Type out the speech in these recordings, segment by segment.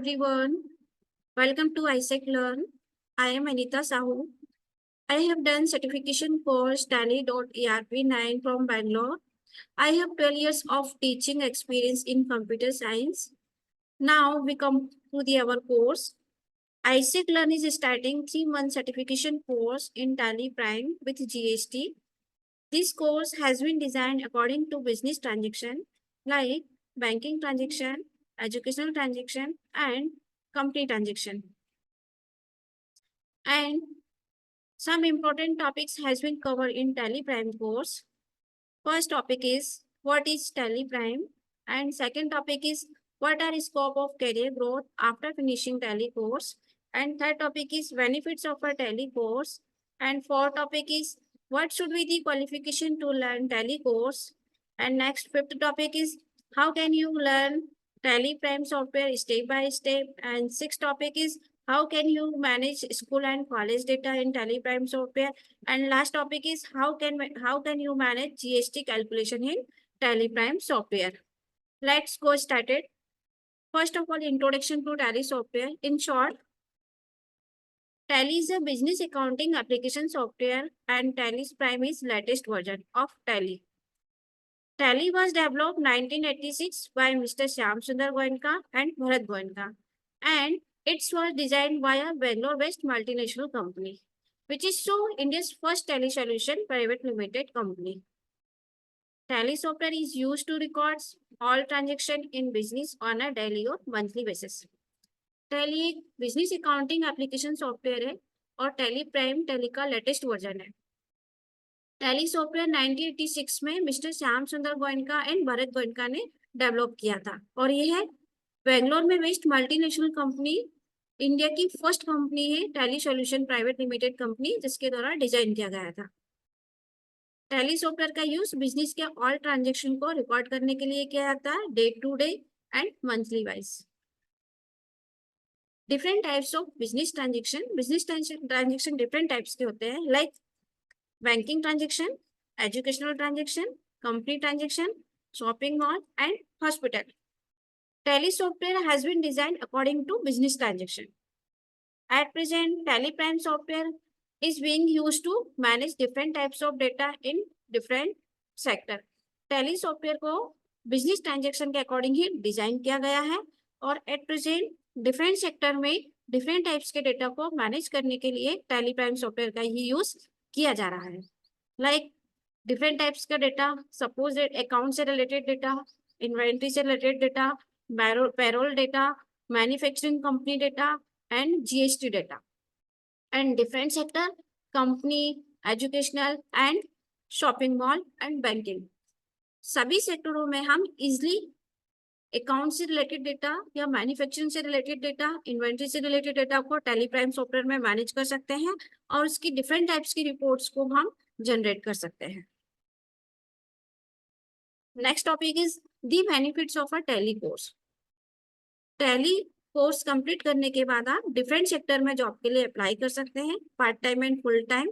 everyone. Welcome to ISEC Learn. I am Anita Sahu. I have done certification course Tally.ERP9 from Bangalore. I have 12 years of teaching experience in computer science. Now we come to our course. ISEC Learn is starting 3-month certification course in Tally Prime with GST. This course has been designed according to business transaction like banking transaction, educational transaction, and company transaction. And some important topics has been covered in Tally Prime course. First topic is what is Tally Prime, and second topic is what are scope of career growth after finishing Tally course, and third topic is benefits of a Tally course, and fourth topic is what should be the qualification to learn Tally course, and next fifth topic is how can you learn Tally Prime software step by step, and sixth topic is how can you manage school and college data in Tally Prime software, and last topic is how can you manage GST calculation in Tally Prime software. Let's go started. First of all, introduction to Tally software. In short, Tally is a business accounting application software, and Tally Prime is latest version of Tally. Tally was developed 1986 by Mr. Shyam Sundar Goenka and Bharat Goenka, and it was designed by a Bangalore-based multinational company, which is so India's first Tally Solution Private Limited company. Tally software is used to record all transactions in business on a daily or monthly basis. Tally एक business accounting application software है और tally prime tally का latest version है. Tally software 1986 में mister Shyam सुंदर Goenka and Bharat Goenka ने develop किया था और यह है बेंगलोर में बेस्ड मल्टीनेशनल कंपनी, इंडिया की फर्स्ट कंपनी है Tally solution private limited company, जिसके द्वारा डिजाइन किया गया था. टैली सॉफ्टवेयर का यूज बिजनेस के ऑल ट्रांजेक्शन को रिकॉर्ड करने के लिए किया जाता है, day to day and monthly wise. Different types of business transaction different types के होते हैं, like banking transaction, educational transaction, company transaction, shopping mall and hospital. Tally software has been designed according to business transaction. At present, Tally Prime software is being used to manage different types of data in different sector. Tally software को business transaction के according ही design किया गया है और at present different sector में different types के data को manage करने के लिए Tally Prime software का ही use किया जा रहा है. Like different types का data, suppose account से related data, inventory से related data, payroll data, manufacturing company data, and GST data. And different sector, company, educational, and shopping mall and banking. सभी सेक्टरों में हम इजिली अकाउंट से related data या manufacturing से related data, inventory से related data को टैली प्राइम सॉफ्टवेयर में मैनेज कर सकते हैं और उसकी डिफरेंट टाइप्स की रिपोर्ट्स को हम जनरेट कर सकते हैं. Next topic is the benefits of a tally course. Tally course complete करने के बाद आप डिफरेंट सेक्टर में जॉब के लिए अप्लाई कर सकते हैं, part time and full time.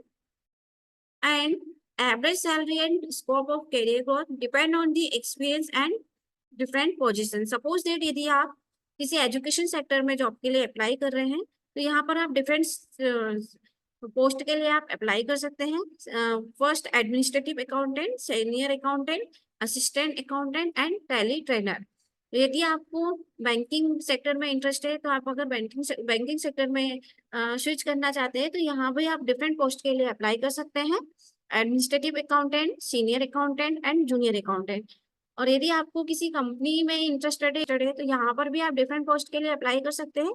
And average salary and scope of career growth depend on the experience and different position. Suppose that यदि आप किसी एजुकेशन सेक्टर में जॉब के लिए अप्लाई कर रहे हैं तो यहाँ पर आप डिफरेंट पोस्ट के लिए आप अप्लाई कर सकते हैं. First administrative accountant, senior accountant, assistant accountant and tally trainer. यदि आपको बैंकिंग सेक्टर में इंटरेस्ट है तो आप अगर बैंकिंग सेक्टर में स्विच करना चाहते हैं तो यहाँ भी आप डिफरेंट पोस्ट के लिए अप्लाई कर सकते हैं, administrative accountant, senior accountant and junior accountant. और यदि आपको किसी कंपनी में इंटरेस्टेड है तो यहाँ पर भी आप डिफरेंट पोस्ट के लिए अप्लाई कर सकते हैं,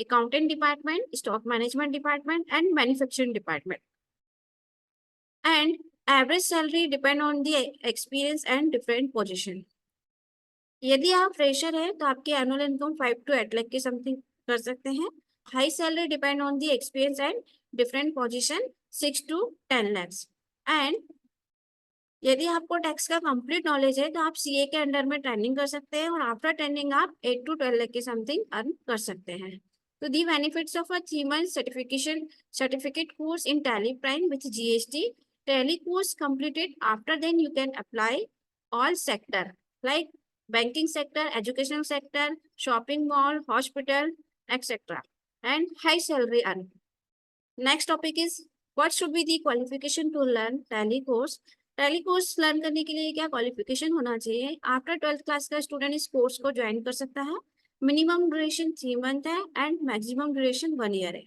accountant department, stock management department and manufacturing department. And average salary depend on the experience and different position. यदि आप फ्रेशर है तो आपकी एनुअल इनकम 5 to 8 लाख के समथिंग कर सकते हैं. High salary depend on the experience and different position 6 to 10 lakhs. And यदि आपको टैक्स का कंप्लीट नॉलेज है तो आप सीए के अंडर में ट्रेनिंग कर सकते हैं और आफ्टर ट्रेनिंग आप 8 to 12 लाख के समथिंग अर्न कर सकते हैं. तो दी benefits of a 3-month certificate course in Tally Prime with GST. Tally course completed, after then you can apply all sector like banking sector, educational sector, shopping mall, hospital, etc. and high salary earning. Next topic is what should be the qualification to learn Tally course. Tally course learn करने के लिए क्या qualification होना चाहिए? After 12th class का student इस course को join कर सकता है. मिनिमम ड्यूरेशन 3 मंथ है एंड मैक्सिमम ड्यूरेशन 1 ईयर है.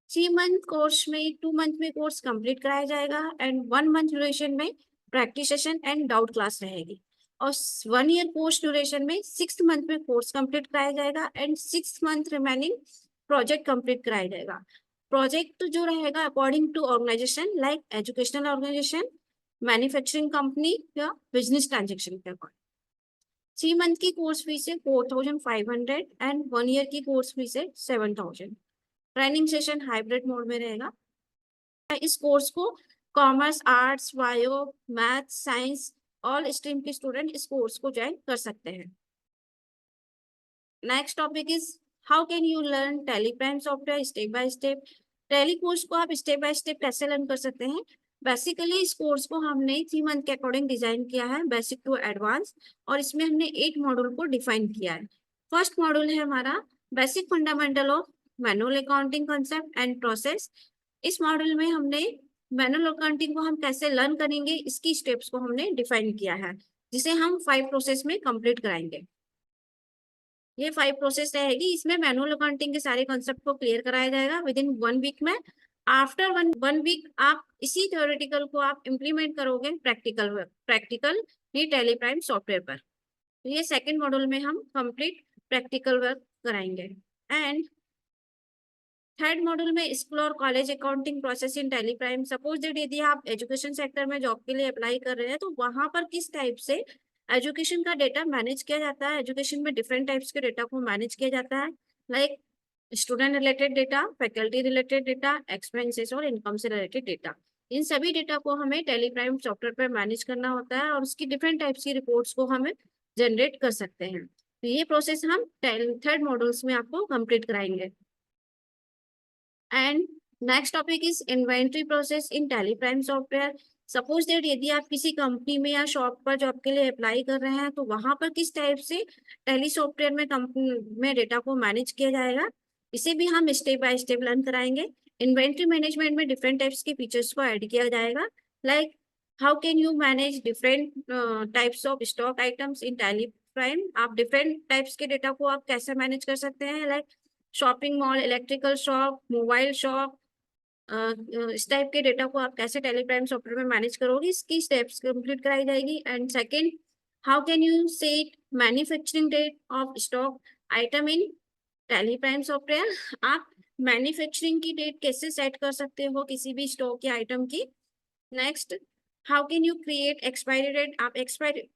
3 मंथ कोर्स में 2 मंथ में कोर्स कंप्लीट कराया जाएगा एंड 1 मंथ ड्यूरेशन में practice session and doubt class रहेगी. और 1 ईयर कोर्स ड्यूरेशन में 6th मंथ में कोर्स कंप्लीट कराया जाएगा and 6th month remaining project complete कराया जाएगा. प्रोजेक्ट जो रहेगा according to organisation like educational organisation, manufacturing company या बिजनेस ट्रांजेक्शन के अकॉर्डिंग. 3 मंथ की कोर्स फीस है 4,500 एंड 1 ईयर की कोर्स फीस है 7,000. ट्रेनिंग सेशन हाइब्रिड मोड में रहेगा. इस कोर्स को commerce, arts, bio, math, science all stream के स्टूडेंट इस कोर्स को ज्वाइन कर सकते हैं. Next topic is how can you learn tally prime software step by step. Tally course को आप स्टेप बाय स्टेप कैसे लर्न कर सकते हैं? बेसिकली इस कोर्स को हमने 3 मंथ के अकॉर्डिंग डिजाइन किया है, बेसिक टू एडवांस, और इसमें हमने 8 मॉड्यूल को डिफाइन किया है. फर्स्ट मॉड्यूल है हमारा basic fundamental of manual accounting concept and process. इस मॉड्यूल में हमने मैनुअल अकाउंटिंग को हम कैसे लर्न करेंगे इसकी स्टेप्स को हमने डिफाइन किया है, जिसे हम 5 प्रोसेस में कंप्लीट कराएंगे. ये 5 प्रोसेस रहेगी. इसमें मैनुअल अकाउंटिंग के सारे कॉन्सेप्ट को क्लियर कराया जाएगा विद इन 1 वीक में. आफ्टर वन वीक आप इसी थ्योरेटिकल को आप इम्प्लीमेंट करोगे प्रैक्टिकल ये टैली प्राइम सॉफ्टवेयर पर. तो ये सेकंड मॉड्यूल में हम कंप्लीट प्रैक्टिकल वर्क कराएंगे. एंड थर्ड मॉड्यूल में स्कूल और college accounting process in Tally prime. Suppose that यदि आप एजुकेशन सेक्टर में जॉब के लिए अप्लाई कर रहे हैं तो वहां पर किस टाइप से एजुकेशन का डेटा मैनेज किया जाता है. एजुकेशन में डिफरेंट टाइप्स के डेटा को मैनेज किया जाता है, like student related data, faculty related data, expenses और इनकम से रिलेटेड डेटा. इन सभी डेटा को हमें टैली प्राइम सॉफ्टवेयर पर मैनेज करना होता है और उसकी डिफरेंट टाइप्स की रिपोर्ट्स को हमें जनरेट कर सकते हैं. तो ये प्रोसेस हम थर्ड मॉड्यूल्स में आपको कंप्लीट कराएंगे. And next topic is inventory process in Tally prime software. Suppose that यदि आप किसी कंपनी में या शॉप पर जॉब के लिए अप्लाई कर रहे हैं तो वहां पर किस टाइप से टैली सॉफ्टवेयर में कंपनी में डेटा को मैनेज किया जाएगा, इसे भी हम स्टेप बाय स्टेप लर्न कराएंगे. इन्वेंट्री मैनेजमेंट में डिफरेंट टाइप्स के फीचर्स को ऐड किया जाएगा, like how can you manage different types of stock items in Tally prime. आप डिफरेंट टाइप्स के डेटा को आप कैसे मैनेज कर सकते हैं, like shopping mall, electrical shop, mobile shop, इस टाइप के डेटा को आप कैसे टैली प्राइम सॉफ्टवेयर में मैनेज करोगे, इसकी स्टेप्स कंप्लीट कराई जाएगी. And second, how can you set manufacturing date of stock item in Tally prime software. आप मैन्युफैक्चरिंग की डेट कैसे सेट कर सकते हो किसी भी स्टॉक या आइटम की. Next, how can you create expiry date.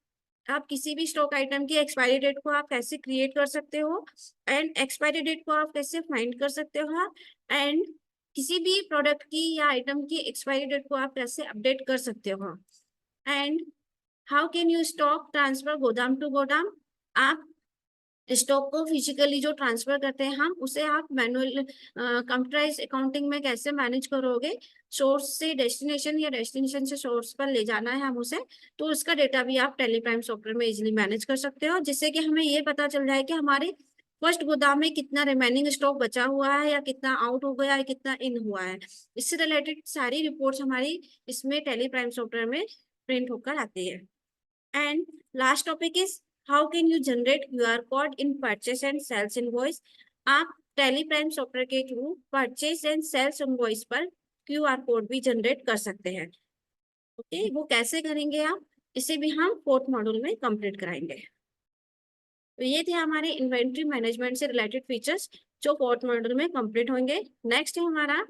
आप किसी भी स्टॉक आइटम की एक्सपायरी डेट को आप कैसे क्रिएट कर सकते हो एंड एक्सपायरी डेट को आप कैसे फाइंड कर सकते हो. एंड किसी भी प्रोडक्ट की या आइटम की एक्सपायरी डेट को आप कैसे अपडेट कर सकते हो. And how can you stock transfer गोदाम टू गोदाम. आप स्टॉक को फिजिकली जो ट्रांसफर करते हैं हम उसे आप मैनुअल कंप्यूटराइज अकाउंटिंग में कैसे मैनेज करोगे. सोर्स से डेस्टिनेशन या डेस्टिनेशन से सोर्स पर ले जाना है हम उसे, तो उसका डेटा भी आप टैली प्राइम सॉफ्टवेयर में इजीली मैनेज कर सकते हो, जिससे कि हमें ये पता चल जाए कि हमारे फर्स्ट गोदाम में कितना रिमेनिंग स्टॉक बचा हुआ है या कितना आउट हो गया है, कितना इन हुआ है. इससे रिलेटेड सारी रिपोर्ट्स हमारी इसमें टैली प्राइम सॉफ्टवेयर में प्रिंट होकर आती है. And last topic is how can you generate QR code in purchase and sales invoice. आप टैली प्राइम सॉफ्टवेयर के through purchase and sales invoice पर QR कोड भी जनरेट कर सकते हैं. ओके, वो कैसे करेंगे आप, इसे भी हम 4th मॉड्यूल में कंप्लीट कराएंगे. तो ये थे हमारे इन्वेंट्री मैनेजमेंट से रिलेटेड फीचर्स जो 4th मॉड्यूल में कंप्लीट होंगे. नेक्स्ट है हमारा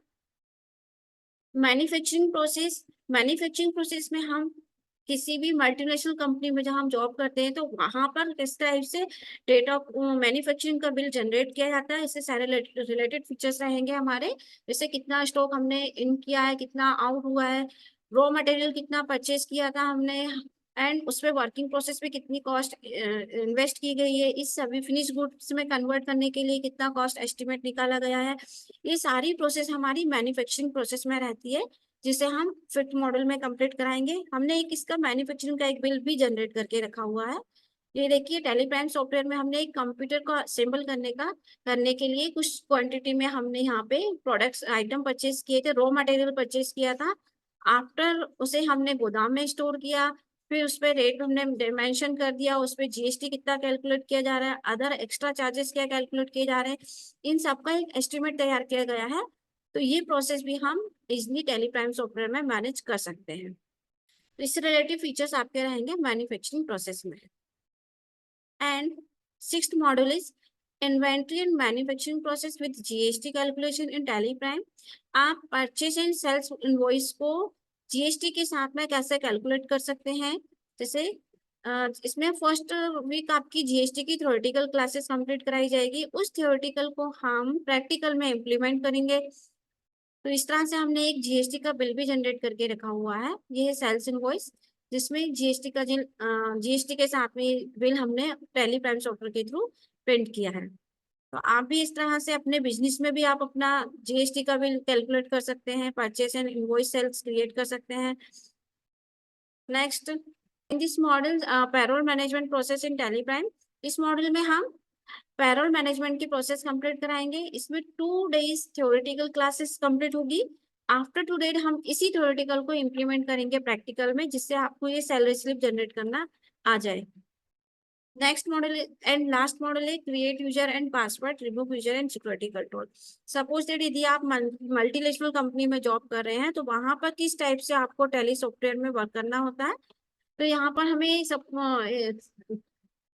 मैन्युफैक्चरिंग प्रोसेस. मैन्युफैक्चरिंग प्रोसेस में हम किसी भी मल्टीनेशनल कंपनी में जहाँ हम जॉब करते हैं तो वहां पर किस टाइप से डेटा मैन्युफैक्चरिंग का बिल जनरेट किया जाता है, इससे सारे रिलेटेड फीचर्स रहेंगे हमारे. जैसे कितना स्टॉक हमने इन किया है, कितना आउट हुआ है, रॉ मटेरियल कितना परचेज किया था हमने, एंड उस पर वर्किंग प्रोसेस में कितनी कॉस्ट इन्वेस्ट की गई है, इस सभी फिनिश गुड्स में कन्वर्ट करने के लिए कितना कॉस्ट एस्टिमेट निकाला गया है. ये सारी प्रोसेस हमारी मैन्युफैक्चरिंग प्रोसेस में रहती है, जिसे हम 5th मॉडल में कंप्लीट कराएंगे. हमने एक इसका मैन्युफैक्चरिंग का एक बिल भी जनरेट करके रखा हुआ है, ये देखिए टैली प्राइम सॉफ्टवेयर में हमने एक कंप्यूटर को असेंबल करने के लिए कुछ क्वांटिटी में हमने यहाँ पे प्रोडक्ट्स आइटम परचेज किए थे, रॉ मटेरियल परचेज किया था। आफ्टर उसे हमने गोदाम में स्टोर किया, फिर उस पर रेट हमने मेंशन कर दिया, उस पर जीएसटी कितना कैलकुलेट किया जा रहा है, अदर एक्स्ट्रा चार्जेस क्या कैलकुलेट किए जा रहे हैं, इन सबका एक एस्टिमेट तैयार किया गया है। तो ये प्रोसेस भी हम इजिली टैली प्राइम सॉफ्टवेयर में मैनेज कर सकते हैं। तो इससे रिलेटेड फीचर्स आपके रहेंगे मैन्युफैक्चरिंग प्रोसेस में। And sixth model is inventory and manufacturing process with GST calculation in Tally Prime। आप परचेज एंड सेल्स इनवॉइस को जीएसटी के साथ में कैसे कैलकुलेट कर सकते हैं। जैसे इसमें फर्स्ट वीक आपकी जीएसटी की थ्योरेटिकल क्लासेस कंप्लीट कराई जाएगी, उस थ्योरेटिकल को हम प्रैक्टिकल में इम्प्लीमेंट करेंगे। तो इस तरह से हमने एक जीएसटी का बिल भी जनरेट करके रखा हुआ है, ये है सेल्स इनवॉइस, जिसमें जीएसटी का जीएसटी के साथ में बिल हमने टैली प्राइम सॉफ्टवेयर के थ्रू प्रिंट किया है। तो आप भी इस तरह से अपने बिजनेस में भी आप अपना जीएसटी का बिल कैलकुलेट कर सकते हैं, purchase and invoice sales create कर सकते हैं। Next, in this model payroll management process in Tally prime. इस मॉडल में हम पैरोल मैनेजमेंट की प्रोसेस कंप्लीट कराएंगे। इसमें 2 days थ्योरेटिकल क्लासेस कंप्लीट होगी। आफ्टर 2 days हम इसी थ्योरेटिकल को इम्प्लीमेंट करेंगे प्रैक्टिकल में, जिससे आपको ये सैलरी स्लिप जनरेट करना आ जाए। Next model and last model है create user and password, remove user and security control. Suppose that यदि आप मल्टीनेशनल कंपनी में जॉब कर रहे हैं, तो वहां पर किस टाइप से आपको टैली सॉफ्टवेयर में वर्क करना होता है। तो यहाँ पर हमें सब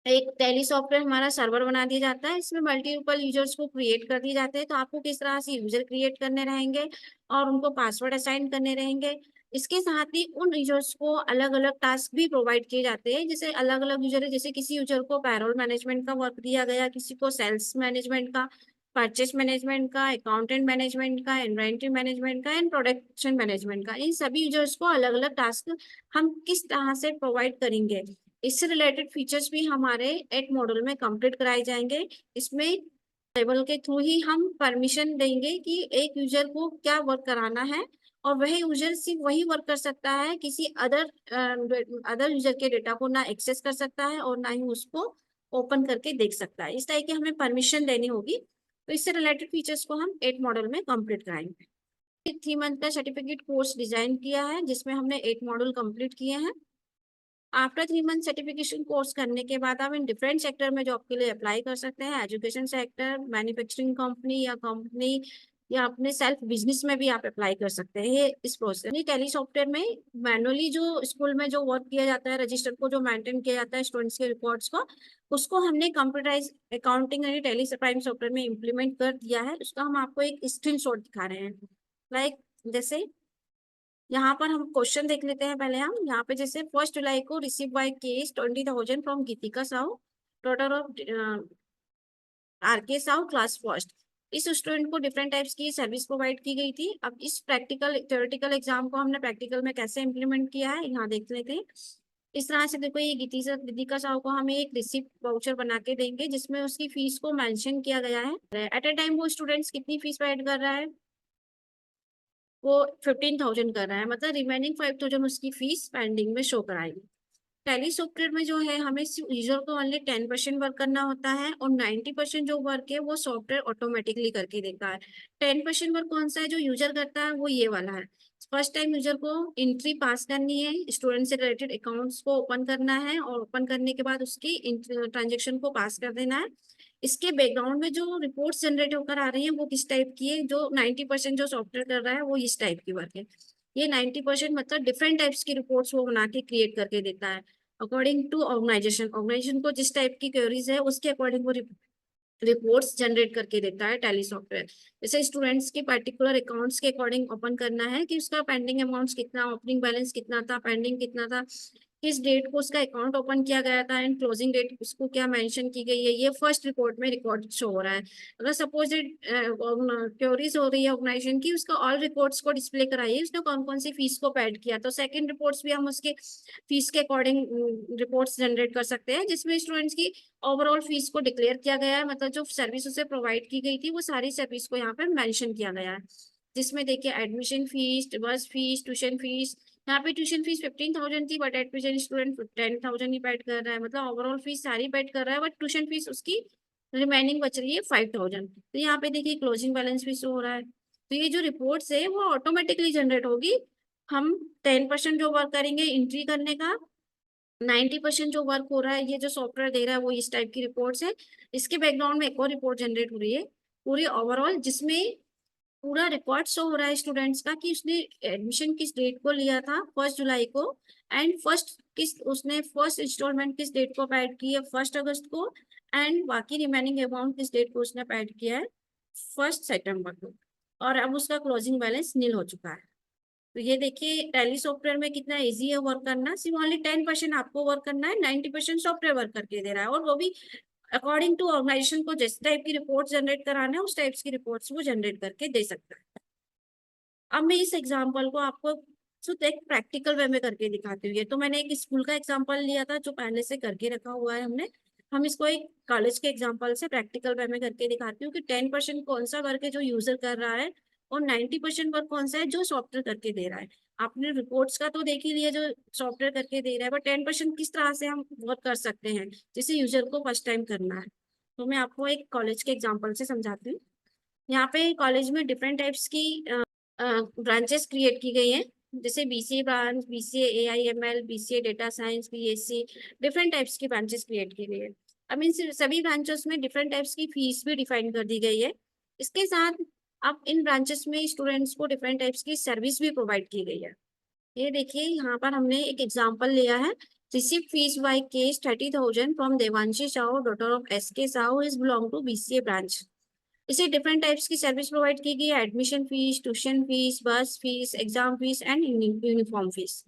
एक टैली सॉफ्टवेयर हमारा सर्वर बना दिया जाता है, इसमें मल्टीपल यूजर्स को क्रिएट कर दिए जाते हैं। तो आपको किस तरह से यूजर क्रिएट करने रहेंगे और उनको पासवर्ड असाइन करने रहेंगे। इसके साथ ही उन यूजर्स को अलग अलग टास्क भी प्रोवाइड किए जाते हैं। जैसे अलग अलग यूजर है, जैसे किसी यूजर को पैरोल मैनेजमेंट का वर्क दिया गया, किसी को सेल्स मैनेजमेंट का, परचेस मैनेजमेंट का, अकाउंटेंट मैनेजमेंट का, इन्वेंट्री मैनेजमेंट का एंड प्रोडक्शन मैनेजमेंट का। इन सभी यूजर्स को अलग अलग टास्क हम किस तरह से प्रोवाइड करेंगे, इससे रिलेटेड फीचर्स भी हमारे एट मॉड्यूल में कंप्लीट कराए जाएंगे। इसमें टेबल के थ्रू ही हम परमिशन देंगे कि एक यूजर को क्या वर्क कराना है, और वह यूजर सिर्फ वही वर्क कर सकता है, किसी अदर यूजर के डेटा को ना एक्सेस कर सकता है और ना ही उसको ओपन करके देख सकता है। इस तरह की हमें परमिशन देनी होगी। तो इससे रिलेटेड फीचर्स को हम 8 मॉडल में कंप्लीट कराएंगे। 3 मंथ का सर्टिफिकेट कोर्स डिजाइन किया है, जिसमें हमने 8 मॉड्यूल कंप्लीट किए हैं। आफ्टर 3 मंथ सर्टिफिकेशन कोर्स करने के बाद आप इन डिफरेंट सेक्टर में जॉब के लिए अप्लाई कर सकते हैं। एजुकेशन सेक्टर, मैन्युफैक्चरिंग कंपनी या अपने सेल्फ बिजनेस में भी आप अप्लाई कर सकते हैं। ये इस प्रोसेस टैली सॉफ्टवेयर में मैनुअली जो स्कूल में जो वर्क किया जाता है, रजिस्टर को जो मेंटेन किया जाता है स्टूडेंट्स के रिकॉर्ड्स को, उसको हमने कंप्यूटराइज अकाउंटिंग यानी टैली प्राइम सॉफ्टवेयर में इम्प्लीमेंट कर दिया है। उसका हम आपको एक स्क्रीनशॉट दिखा रहे हैं। लाइक जैसे यहाँ पर हम क्वेश्चन देख लेते हैं पहले। हम यहाँ पे जैसे 1 जुलाई को receive by cash 20,000 from Geetika Sahu, daughter of R K Sahu, class first. इस स्टूडेंट को डिफरेंट टाइप्स की सर्विस प्रोवाइड की गई थी। अब इस प्रैक्टिकल थ्योरेटिकल एग्जाम को हमने प्रैक्टिकल में कैसे इम्प्लीमेंट किया है, यहाँ देख लेते हैं। इस तरह से देखो, ये गीतिका साहू को हमें एक रिसिप्ट वाउचर बना के देंगे, जिसमें उसकी फीस को मेंशन किया गया है। एट ए टाइम वो स्टूडेंट्स कितनी फीस पेड कर रहा है, वो 15,000 कर रहा है, मतलब रिमेनिंग 5,000 उसकी फीस पेंडिंग में शो कराएगी। टैली सॉफ्टवेयर में जो है, हमें सिर्फ यूजर को ओनली 10% वर्क करना होता है, और 90% जो वर्क है वो सॉफ्टवेयर ऑटोमेटिकली करके देता है। 10% वर्क कौन सा है जो यूजर करता है, वो ये वाला है। फर्स्ट टाइम यूजर को एंट्री पास करनी है, स्टूडेंट से रिलेटेड अकाउंट्स को ओपन करना है, और ओपन करने के बाद उसकी ट्रांजेक्शन को पास कर देना है। इसके बैकग्राउंड में जो रिपोर्ट्स जनरेट होकर आ रही हैं वो किस टाइप की है, जो 90% जो सॉफ्टवेयर कर रहा है वो इस टाइप की वर्क है। ये 90% मतलब डिफरेंट टाइप्स की रिपोर्ट्स वो बना के क्रिएट करके देता है अकॉर्डिंग टू ऑर्गेनाइजेशन को जिस टाइप की क्वेरीज है उसके अकॉर्डिंग वो रिपोर्ट्स जनरेट करके देता है टैली सॉफ्टवेयर। जैसे स्टूडेंट्स के पर्टिकुलर अकाउंट्स के अकॉर्डिंग ओपन करना है कि उसका पेंडिंग अमाउंट्स कितना, ओपनिंग बैलेंस कितना था, पेंडिंग कितना था, किस डेट को उसका अकाउंट ओपन किया गया था, एंड क्लोजिंग डेट उसको क्या मेंशन की गई है, ये फर्स्ट रिपोर्ट में रिकॉर्ड शो हो रहा है। अगर सपोज क्वेरीज हो रही है ऑर्गेनाइजेशन की, उसका ऑल रिपोर्ट्स को डिस्प्ले कराइए, उसने कौन कौन सी फीस को पेड किया, तो सेकंड रिपोर्ट्स भी हम उसके फीस के अकॉर्डिंग रिपोर्ट्स जनरेट कर सकते हैं, जिसमें स्टूडेंट्स की ओवरऑल फीस को डिक्लेयर किया गया है, मतलब जो सर्विस उसे प्रोवाइड की गई थी वो सारी सर्विस को यहाँ पे मेंशन किया गया है। जिसमें देखिए admission fees, bus fees, tuition fees, यहाँ पे ट्यूशन फीस 15,000 थी, but at present student 10,000 he paid कर रहा है, मतलब ओवरऑल फीस सारी पेड कर रहा है, बट ट्यूशन फीस उसकी रिमेनिंग बच रही है 5,000। तो यहाँ पे देखिए क्लोजिंग बैलेंस भी शो हो रहा है। तो ये जो रिपोर्ट्स है वो ऑटोमेटिकली जनरेट होगी। हम 10% जो वर्क करेंगे एंट्री करने का, 90% जो वर्क हो रहा है ये जो सॉफ्टवेयर दे रहा है वो इस टाइप की रिपोर्ट्स है। इसके बैकग्राउंड में एक और रिपोर्ट जनरेट हो रही है पूरी ओवरऑल, जिसमें पूरा रिकॉर्ड शो हो रहा है स्टूडेंट्स का कि उसने एडमिशन किस डेट को लिया था, 1 जुलाई को, एंड फर्स्ट इंस्टॉलमेंट किस डेट को पेड की है, 1 अगस्त को, एंड बाकी रिमेनिंग अमाउंट किस डेट को उसने पेड किया है, 1 सितंबर को। और अब उसका क्लोजिंग बैलेंस नील हो चुका है। तो ये देखिए टैली सॉफ्टवेयर में कितना इजी है वर्क करना। सिर्फ ओनली 10% आपको वर्क करना है, 90% सॉफ्टवेयर वर्क करके दे रहा है, और वो भी अकॉर्डिंग टू ऑर्गेनाइजेशन को जिस टाइप की रिपोर्ट जनरेट कराना है उस टाइप्स की रिपोर्ट्स वो जनरेट करके दे सकता है। अब मैं इस एग्जांपल को आपको सिर्फ एक प्रैक्टिकल वे में करके दिखाती हूँ। ये तो मैंने एक स्कूल का एग्जांपल लिया था जो पहले से करके रखा हुआ है हमने। हम इसको एक कॉलेज के एग्जांपल से प्रैक्टिकल वे में करके दिखाती हूँ कि 10% कौन सा वर्क है जो यूजर कर रहा है, और 90% वर्क कौन सा है जो सॉफ्टवेयर करके दे रहा है। आपने रिपोर्ट्स का तो देख ही लिया जो सॉफ्टवेयर करके दे रहा है, बट 10% किस तरह से हम वर्क कर सकते हैं जिसे यूजर को फर्स्ट टाइम करना है। तो मैं आपको एक कॉलेज के एग्जाम्पल से समझाती हूँ। यहाँ पे कॉलेज में डिफरेंट टाइप्स की ब्रांचेस क्रिएट की गई हैं, जैसे BCA branch, BCA AIML, BCA data science, BSc, different types की ब्रांचेस क्रिएट की गई है। अब इन सभी ब्रांचेस में डिफरेंट टाइप्स की फीस भी डिफाइन कर दी गई है। इसके साथ अब इन ब्रांचेस में स्टूडेंट्स को डिफरेंट टाइप्स की सर्विस भी प्रोवाइड की गई है। ये देखिए यहाँ पर हमने एक एग्जाम्पल लिया है। Receive fees by cash 30,000 from Devanshi Sahu, daughter of S K Sahu, is belong to BCA branch. इसे डिफरेंट टाइप्स की सर्विस प्रोवाइड की गई है, admission fees, tuition fees, bus fees, exam fees and uniform fees.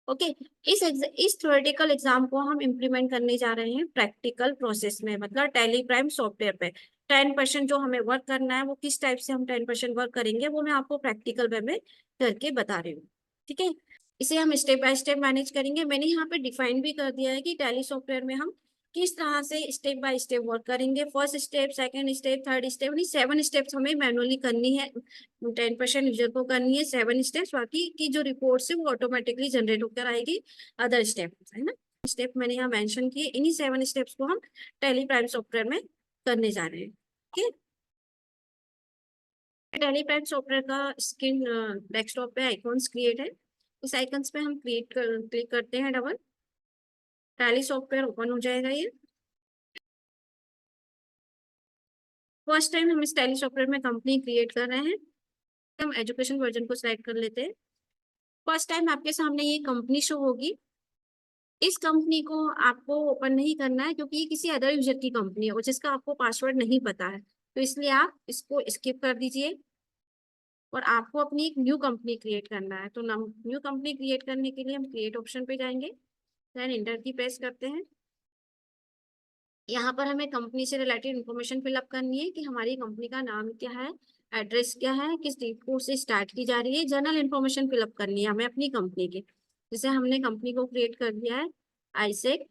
Okay. इस theoretical exam को हम implement करने जा रहे हैं प्रैक्टिकल प्रोसेस में, मतलब टैली प्राइम सॉफ्टवेयर पे। 10% जो हमें वर्क करना है वो किस टाइप से हम 10% वर्क करेंगे वो मैं आपको प्रैक्टिकल वे में करके बता रही हूँ। ठीक है। इसे हम स्टेप बाय स्टेप मैनेज करेंगे। मैंने यहाँ पे डिफाइन भी कर दिया है कि टैली सॉफ्टवेयर में हम किस तरह से स्टेप बाय स्टेप वर्क करेंगे। First step, second step, third step, नहीं 7 स्टेप्स हमें मैनुअली करनी है। 10% यूजर को करनी है 7 स्टेप्स, बाकी की जो रिपोर्ट है वो ऑटोमेटिकली जनरेट होकर आएगी अदर स्टेप, है ना। स्टेप मैंने यहाँ मेंशन किए, इन्हीं 7 स्टेप्स को हम टैली प्राइम सॉफ्टवेयर में करने जा रहे हैं। ठीक है। टैली प्राइम सॉफ्टवेयर का स्क्रीन डेस्कटॉप पे आइकॉन्स क्रिएट है। इस आइकन्स पे हम क्लिक करते हैं डबल, टैली सॉफ्टवेयर ओपन हो जाएगा ये। फर्स्ट टाइम हम इस टैली सॉफ्टवेयर में कंपनी क्रिएट कर रहे हैं। हम एजुकेशन वर्जन को सिलेक्ट कर लेते हैं। फर्स्ट टाइम आपके सामने ये कंपनी शो होगी। इस कंपनी को आपको ओपन नहीं करना है क्योंकि ये किसी अदर यूजर की कंपनी है और जिसका आपको पासवर्ड नहीं पता है, तो इसलिए आप इसको स्किप कर दीजिए और आपको अपनी एक न्यू कंपनी क्रिएट करना है। तो न्यू कंपनी क्रिएट करने के लिए हम क्रिएट ऑप्शन पे जाएंगे, देन इंटर की प्रेस करते हैं। यहाँ पर हमें कंपनी से रिलेटेड इन्फॉर्मेशन फिलअप करनी है कि हमारी कंपनी का नाम क्या है, एड्रेस क्या है, किस डेट को से स्टार्ट की जा रही है, जनरल इन्फॉर्मेशन फिलअप करनी है हमें अपनी कंपनी की। जैसे हमने कंपनी को क्रिएट कर दिया है आईसेक,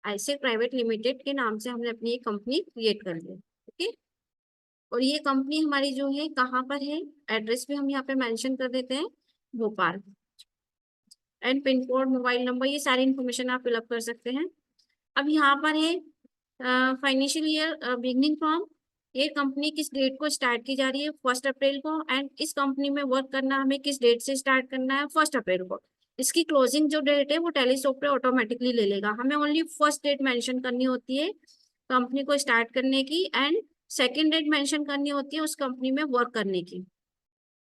आईसेक प्राइवेट लिमिटेड के नाम से हमने अपनी एक कंपनी क्रिएट कर ली। ओके। और ये कंपनी हमारी जो है कहाँ पर है, एड्रेस भी हम यहाँ पे मेंशन कर देते हैं, Bhopal, and pin code, mobile number, ये सारी इन्फॉर्मेशन आप फिलअप कर सकते हैं। अब यहाँ पर है फाइनेंशियल ईयर बिगनिंग फ्रॉम, ये कंपनी किस डेट को स्टार्ट की जा रही है, 1 अप्रैल को, एंड इस कंपनी में वर्क करना हमें किस डेट से स्टार्ट करना है, 1 अप्रैल को। इसकी क्लोजिंग जो डेट है वो टैली सॉफ्टवेयर ऑटोमेटिकली ले लेगा, हमें ओनली फर्स्ट डेट मेंशन करनी होती है कंपनी को स्टार्ट करने की, एंड सेकेंड डेट मेंशन करनी होती है उस कंपनी में वर्क करने की।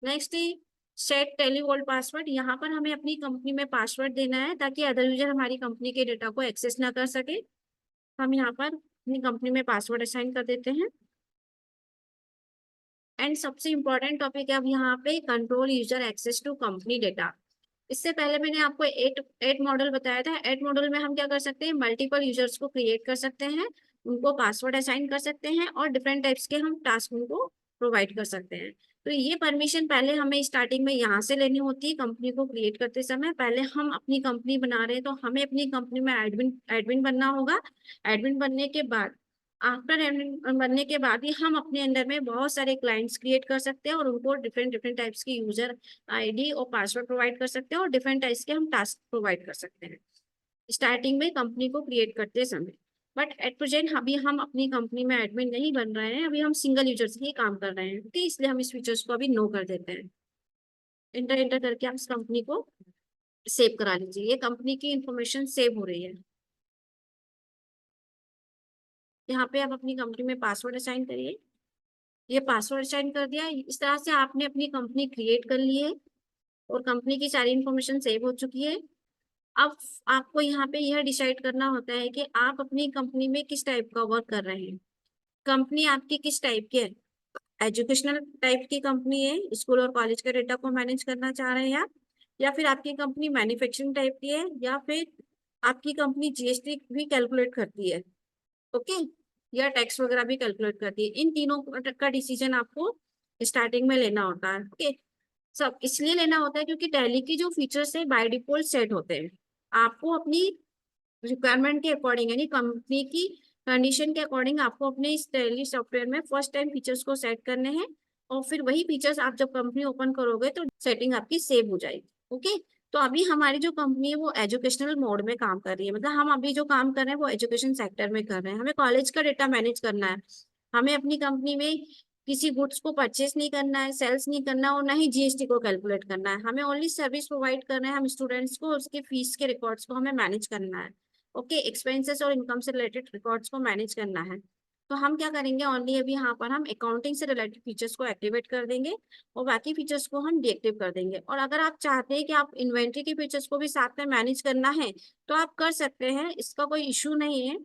नेक्स्ट है सेट टेली वर्ल्ड पासवर्ड, यहाँ पर हमें अपनी कंपनी में पासवर्ड देना है ताकि अदर यूजर हमारी कंपनी के डेटा को एक्सेस ना कर सके। हम यहाँ पर अपनी कंपनी में पासवर्ड असाइन कर देते हैं। एंड सबसे इम्पोर्टेंट टॉपिक है अब यहाँ पे control user access to company data. इससे पहले मैंने आपको एट मॉडल बताया था। एट मॉडल में हम क्या कर सकते हैं, मल्टीपल यूजर्स को क्रिएट कर सकते हैं, उनको पासवर्ड असाइन कर सकते हैं और डिफरेंट टाइप्स के हम टास्क उनको प्रोवाइड कर सकते हैं। तो ये परमिशन पहले हमें स्टार्टिंग में यहाँ से लेनी होती है। कंपनी को क्रिएट करते समय पहले हम अपनी कंपनी बना रहे हैं तो हमें अपनी कंपनी में एडमिन एडमिन बनना होगा। एडमिन बनने के बाद आफ्टर बनने के बाद ही हम अपने अंडर में बहुत सारे क्लाइंट्स क्रिएट कर सकते हैं और उनको डिफरेंट डिफरेंट टाइप्स की यूजर आईडी और पासवर्ड प्रोवाइड कर सकते हैं और डिफरेंट टाइप्स के हम टास्क प्रोवाइड कर सकते हैं स्टार्टिंग में कंपनी को क्रिएट करते समय। बट एट प्रेजेंट अभी हम अपनी कंपनी में एडमिन नहीं बन रहे हैं, अभी हम सिंगल यूजर से ही काम कर रहे हैं, ओके। इसलिए हम इस फीचर्स को अभी नो कर देते हैं। इंटर इंटर करके आप इस कंपनी को सेव करा लीजिए, ये कंपनी की इंफॉर्मेशन सेव हो रही है। यहाँ पे आप अपनी कंपनी में पासवर्ड असाइन करिए। ये पासवर्ड असाइन कर दिया, इस तरह से आपने अपनी कंपनी क्रिएट कर ली है और कंपनी की सारी इंफॉर्मेशन सेव हो चुकी है। अब आपको यहाँ पे यह डिसाइड करना होता है कि आप अपनी कंपनी में किस टाइप का वर्क कर रहे हैं। कंपनी आपकी किस टाइप की है? एजुकेशनल टाइप की कंपनी है, स्कूल और कॉलेज के डेटा को मैनेज करना चाह रहे हैं आप, या फिर आपकी कंपनी मैन्युफैक्चरिंग टाइप की है, या फिर आपकी कंपनी जीएसटी भी कैलकुलेट करती है, ओके, या टैक्स वगैरह भी कैलकुलेट करती है। इन तीनों का डिसीजन आपको स्टार्टिंग में लेना होता है, ओके। सब इसलिए लेना होता है क्योंकि टैली की जो फीचर्स है बाय डिफॉल्ट सेट होते हैं। आपको अपनी रिक्वायरमेंट के अकॉर्डिंग यानी कंपनी की कंडीशन के अकॉर्डिंग आपको अपने इस टैली सॉफ्टवेयर में फर्स्ट टाइम फीचर्स को सेट करने हैं और फिर वही फीचर्स आप जब कंपनी ओपन करोगे तो सेटिंग आपकी सेव हो जाएगी, ओके। तो अभी हमारी जो कंपनी है वो एजुकेशनल मोड में काम कर रही है, मतलब हम अभी जो काम कर रहे हैं वो एजुकेशन सेक्टर में कर रहे हैं। हमें कॉलेज का डेटा मैनेज करना है, हमें अपनी कंपनी में किसी गुड्स को परचेस नहीं करना है, सेल्स नहीं करना और ना ही जीएसटी को कैलकुलेट करना है। हमें ओनली सर्विस प्रोवाइड करना है, हम स्टूडेंट्स को उसके फीस के रिकॉर्ड्स को हमें मैनेज करना है, ओके। एक्सपेंसेस और इनकम से रिलेटेड रिकॉर्ड्स को मैनेज करना है। तो हम क्या करेंगे, ओनली अभी यहाँ पर हम अकाउंटिंग से रिलेटेड फीचर्स को एक्टिवेट कर देंगे और बाकी फीचर्स को हम डीएक्टिव कर देंगे। और अगर आप चाहते हैं कि आप इन्वेंट्री के फीचर्स को भी साथ में मैनेज करना है तो आप कर सकते हैं, इसका कोई इशू नहीं है।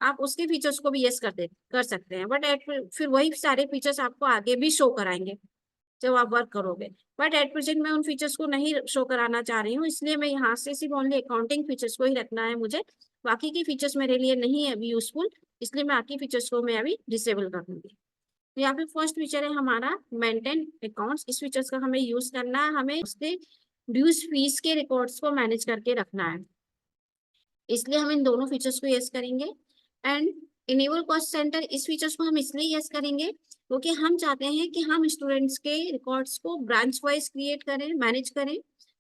आप उसके फीचर्स को भी यस कर सकते हैं, बट फिर वही सारे फीचर्स आपको आगे भी शो कराएंगे जब आप वर्क करोगे। बट एट प्रेजेंट मैं उन फीचर्स को नहीं शो कराना चाह रही हूँ, इसलिए मैं यहाँ से सिर्फ ओनली अकाउंटिंग फीचर्स को ही रखना है मुझे। बाकी की फीचर्स मेरे लिए नहीं है अभी यूजफुल, इसलिए मैं बाकी फीचर्स को मैं अभी डिसेबल कर दूंगी। तो यहाँ पे फर्स्ट फीचर है हमारा मेंटेन अकाउंट्स। इस फीचर्स का हमें यूज करना है, हमें उसके ड्यूज फीस के रिकॉर्ड्स को मैनेज करके रखना है, इसलिए हम इन दोनों फीचर्स को यस करेंगे। एंड इनेबल कॉस्ट सेंटर, इस फीचर्स को हम इसलिए यस करेंगे क्योंकि हम चाहते हैं कि हम स्टूडेंट्स के रिकॉर्ड्स को ब्रांच वाइज क्रिएट करें, मैनेज करें।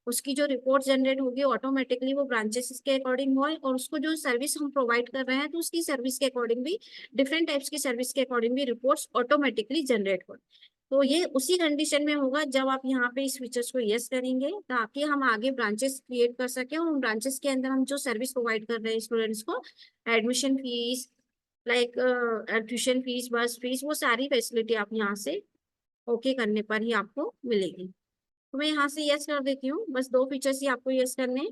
उसकी जो रिपोर्ट जनरेट होगी ऑटोमेटिकली वो ब्रांचेस के अकॉर्डिंग हो, और उसको जो सर्विस हम प्रोवाइड कर रहे हैं तो उसकी सर्विस के अकॉर्डिंग भी, डिफरेंट टाइप्स की सर्विस के अकॉर्डिंग भी रिपोर्ट्स ऑटोमेटिकली जनरेट हो। तो ये उसी कंडीशन में होगा जब आप यहाँ पे इस फीचर्स को यस करेंगे ताकि हम आगे ब्रांचेस क्रिएट कर सके और उन ब्रांचेस के अंदर हम जो सर्विस प्रोवाइड कर रहे हैं स्टूडेंट्स को, admission fees, like tuition fees, bus fees, वो सारी फैसिलिटी आप यहाँ से ओके करने पर ही आपको मिलेगी। तो मैं यहाँ से यस कर देती हूँ, बस दो फीचर्स ही आपको यस करने हैं,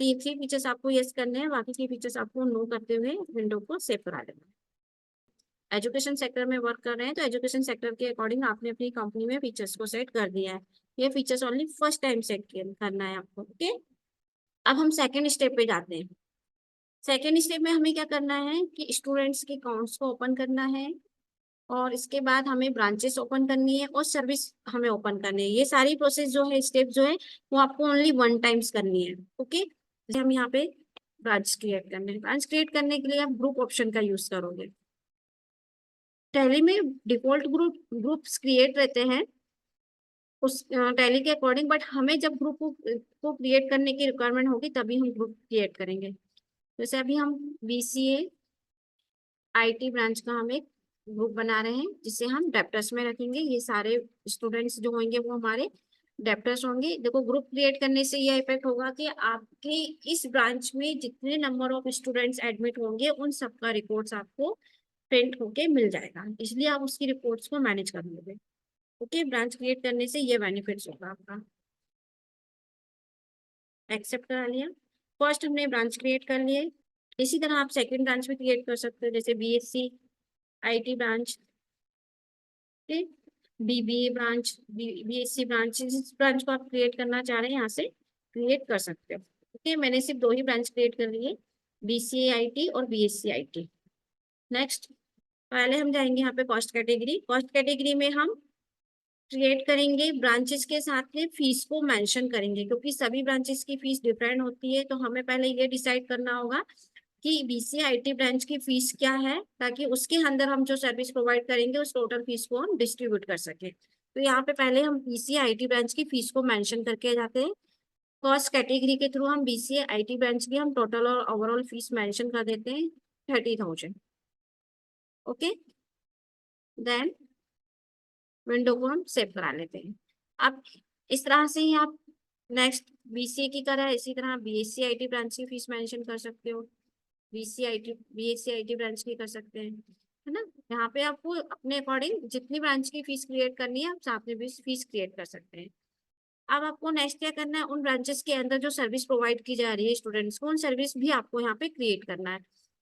तीन थ्री फीचर्स आपको यस करने हैं, बाकी के फीचर्स आपको नो करते हुए विंडो को सेव करा देना है। एजुकेशन सेक्टर में वर्क कर रहे हैं तो एजुकेशन सेक्टर के अकॉर्डिंग आपने अपनी कंपनी में फीचर्स को सेट कर दिया है। ये features only first time set करना है आपको, ओके। अब हम सेकंड स्टेप पे जाते हैं। सेकंड स्टेप में हमें क्या करना है कि स्टूडेंट्स के अकाउंट्स को ओपन करना है और इसके बाद हमें ब्रांचेस ओपन करनी है और सर्विस हमें ओपन करनी है। ये सारी प्रोसेस जो है, स्टेप जो है, वो आपको ओनली वन टाइम्स करनी है, ओके। जैसे हम यहाँ पे ब्रांच क्रिएट करने हैं, ब्रांच क्रिएट करने के लिए आप ग्रुप ऑप्शन का यूज करोगे। टैली में डिफॉल्ट ग्रुप्स क्रिएट रहते हैं उस टैली के अकॉर्डिंग, बट हमें जब ग्रुप को क्रिएट करने की रिक्वायरमेंट होगी तभी हम ग्रुप क्रिएट करेंगे। जैसे अभी हम बीसीए आईटी ब्रांच का हम एक ग्रुप बना रहे हैं जिसे हम डेप्टर्स में रखेंगे। ये सारे स्टूडेंट्स जो होंगे वो हमारे डेप्टर्स होंगे। देखो, ग्रुप क्रिएट करने से यह इफेक्ट होगा कि आपके इस ब्रांच में जितने नंबर ऑफ स्टूडेंट्स एडमिट होंगे उन सबका रिपोर्ट्स आपको प्रिंट होके मिल जाएगा, इसलिए आप उसकी रिपोर्ट्स को मैनेज कर लोगे, ओके। ब्रांच क्रिएट करने से ये बेनिफिट्स होगा आपका। एक्सेप्ट करा लिया, फर्स्ट हमने ब्रांच क्रिएट कर लिए। इसी तरह आप सेकंड ब्रांच भी क्रिएट कर सकते हो, जैसे BSc IT branch, BBA branch, BSc branch, जिस ब्रांच को आप क्रिएट करना चाह रहे हैं यहाँ से क्रिएट कर सकते हो, ओके। मैंने सिर्फ दो ही ब्रांच क्रिएट कर लिए, बीसीए आईटी और बीएससी आईटी। नेक्स्ट, पहले हम जाएंगे यहाँ पे कॉस्ट कैटेगरी। कॉस्ट कैटेगरी में हम क्रिएट करेंगे ब्रांचेस के साथ में फीस को मेंशन करेंगे, क्योंकि सभी ब्रांचेस की फीस डिफरेंट होती है, तो हमें पहले ये डिसाइड करना होगा कि बीसीआईटी ब्रांच की फीस क्या है, ताकि उसके अंदर हम जो सर्विस प्रोवाइड करेंगे उस टोटल फीस को हम डिस्ट्रीब्यूट कर सके। तो यहाँ पे पहले हम बीसीआईटी ब्रांच की फीस को मेंशन करके जाते हैं। कॉस्ट कैटेगरी के थ्रू हम बीसीआईटी ब्रांच की हम टोटल और ओवरऑल फीस मेंशन कर देते हैं 30,000। ओके, देन विंडो को हम सेव करा लेते हैं। अब इस तरह से ही आप नेक्स्ट बीसीए की तरह इसी तरह बीएससीआईटी ब्रांच की फीस मेंशन कर सकते हो, बीएससीआईटी ब्रांच की कर सकते हैं, है ना। यहाँ पे आपको अपने अकॉर्डिंग जितनी ब्रांच की फीस क्रिएट करनी है आप साथ में भी फीस क्रिएट कर सकते हैं। अब आपको नेक्स्ट क्या करना है, उन ब्रांचेस के अंदर जो सर्विस प्रोवाइड की जा रही है स्टूडेंट्स को, उन सर्विस भी आपको यहाँ पे क्रिएट करना है।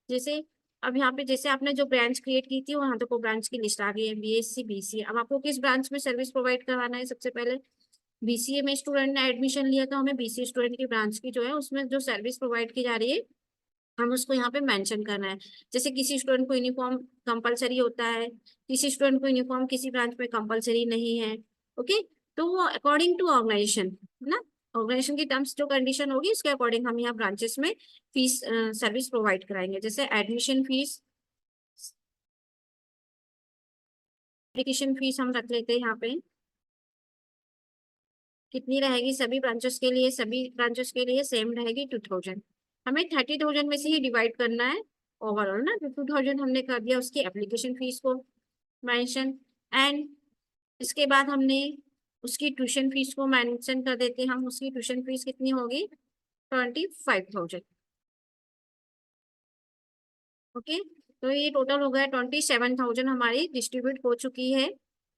जैसे अब यहाँ पे जैसे आपने जो ब्रांच क्रिएट की थी वहां तक वो ब्रांच की लिस्ट आ गई है, बीएससी बीसीए। अब आपको किस ब्रांच में सर्विस प्रोवाइड करवाना है, सबसे पहले बीसीए में स्टूडेंट ने एडमिशन लिया तो हमें बीसीए स्टूडेंट की ब्रांच की जो है उसमें जो सर्विस प्रोवाइड की जा रही है हम उसको यहाँ पे मेंशन करना है। जैसे किसी स्टूडेंट को यूनिफॉर्म कंपलसरी होता है, किसी स्टूडेंट को यूनिफॉर्म किसी ब्रांच में कंपलसरी नहीं है। ओके, तो वो अकॉर्डिंग टू ऑर्गेनाइजेशन, है ना, ऑर्गेनाइजेशन की टर्म्स जो कंडीशन होगी उसके अकॉर्डिंग हम यहाँ ब्रांचेस में फीस सर्विस प्रोवाइड कराएंगे। जैसे एडमिशन फीस, एप्लीकेशन फीस हम रख लेते हैं यहाँ पे कितनी रहेगी, सभी ब्रांचेस के लिए सेम रहेगी 2,000। हमें 30,000 में से ही डिवाइड करना है ओवरऑल ना, तो 2,000 हमने कर दिया उसकी एप्लीकेशन फीस को मेंशन। एंड इसके बाद हमने उसकी ट्यूशन फीस को मेंशन कर देते हैं, हम उसकी ट्यूशन फीस कितनी होगी 25,000। ओके, तो ये टोटल हो गया 27,000 हमारी डिस्ट्रीब्यूट हो चुकी है।